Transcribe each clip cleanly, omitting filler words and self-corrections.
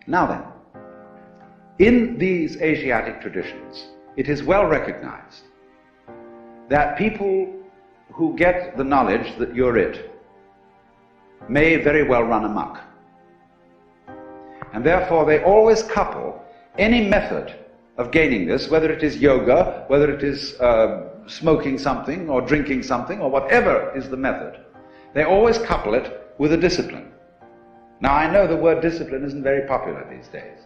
Now then, in these Asiatic traditions, it is well recognized that people who get the knowledge that you're it may very well run amok. And therefore they always couple any method of gaining this, whether it is yoga, whether it is smoking something or drinking something or whatever is the method, they always couple it with a discipline. Now I know the word discipline isn't very popular these days,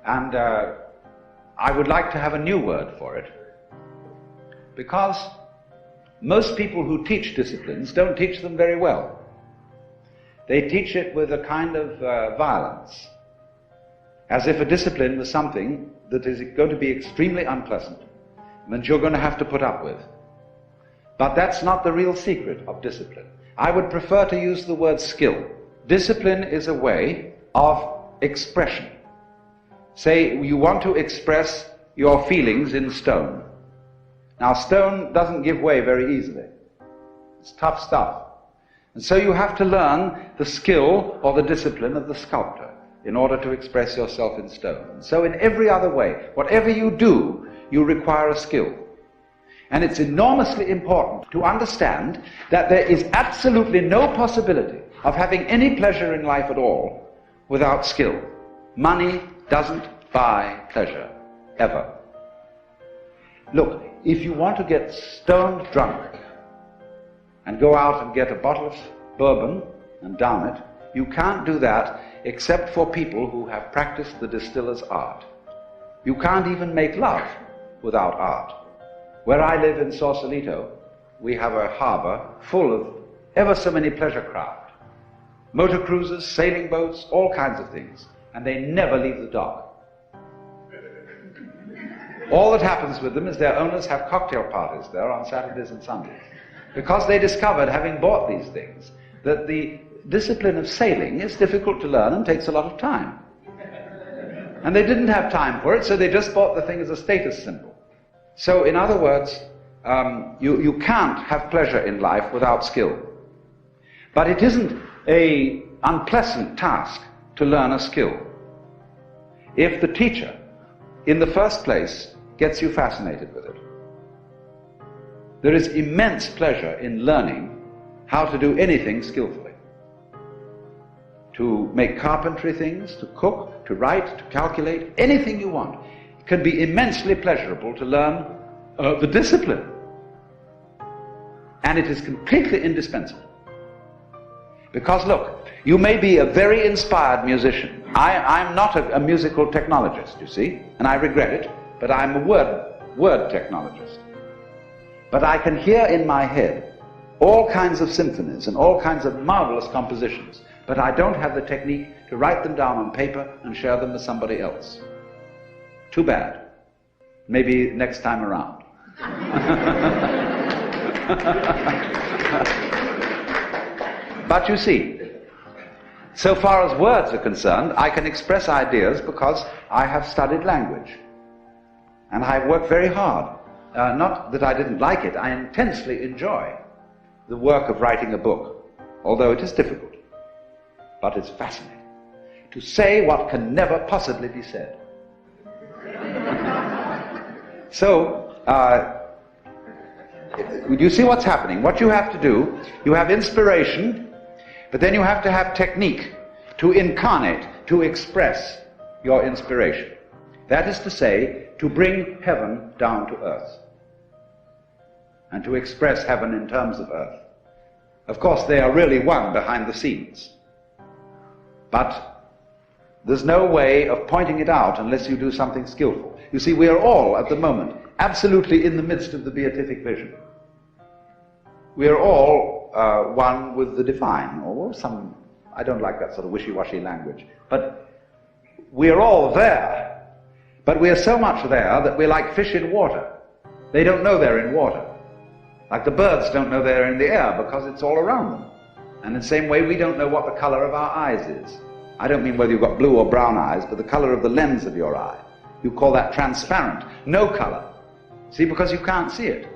and I would like to have a new word for it, because most people who teach disciplines don't teach them very well. They teach it with a kind of violence, as if a discipline was something that is going to be extremely unpleasant and that you're going to have to put up with. But that's not the real secret of discipline. I would prefer to use the word skill. Discipline is a way of expression. Say you want to express your feelings in stone. Now stone doesn't give way very easily. It's tough stuff. And so you have to learn the skill or the discipline of the sculptor in order to express yourself in stone. And so in every other way, whatever you do, you require a skill. And it's enormously important to understand that there is absolutely no possibility of having any pleasure in life at all without skill. Money doesn't buy pleasure, ever. Look, if you want to get stone drunk and go out and get a bottle of bourbon and down it, you can't do that except for people who have practiced the distiller's art. You can't even make love without art. Where I live in Sausalito, we have a harbor full of ever so many pleasure craft. Motor cruisers, sailing boats, all kinds of things. And they never leave the dock. All that happens with them is their owners have cocktail parties there on Saturdays and Sundays. Because they discovered, having bought these things, that the discipline of sailing is difficult to learn and takes a lot of time. And they didn't have time for it, so they just bought the thing as a status symbol. So, in other words, you can't have pleasure in life without skill. But it isn't an unpleasant task to learn a skill. If the teacher, in the first place, gets you fascinated with it, there is immense pleasure in learning how to do anything skillfully. To make carpentry things, to cook, to write, to calculate, anything you want. It can be immensely pleasurable to learn the discipline. And it is completely indispensable. Because look, you may be a very inspired musician. I'm not a musical technologist, you see, and I regret it, but I'm a word technologist. But I can hear in my head all kinds of symphonies and all kinds of marvelous compositions, but I don't have the technique to write them down on paper and share them with somebody else. Too bad. Maybe next time around. But you see, so far as words are concerned, I can express ideas because I have studied language. And I work very hard. Not that I didn't like it, I intensely enjoy the work of writing a book, although it is difficult. But it's fascinating to say what can never possibly be said. So, you see what's happening. What you have to do, you have inspiration, but then you have to have technique to incarnate, to express your inspiration. That is to say, to bring heaven down to earth. And to express heaven in terms of earth. Of course, they are really one behind the scenes. But there's no way of pointing it out unless you do something skillful. You see, we are all, at the moment, absolutely in the midst of the beatific vision. We are all one with the divine, or some, I don't like that sort of wishy-washy language, but we are all there. But we are so much there that we're like fish in water. They don't know they're in water. Like the birds don't know they're in the air because it's all around them. And in the same way, we don't know what the color of our eyes is. I don't mean whether you've got blue or brown eyes, but the color of the lens of your eye. You call that transparent. No color. See, because you can't see it.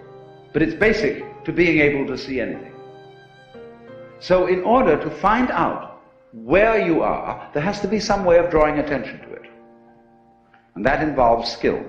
But it's basic to being able to see anything. So in order to find out where you are, there has to be some way of drawing attention to it. And that involves skill.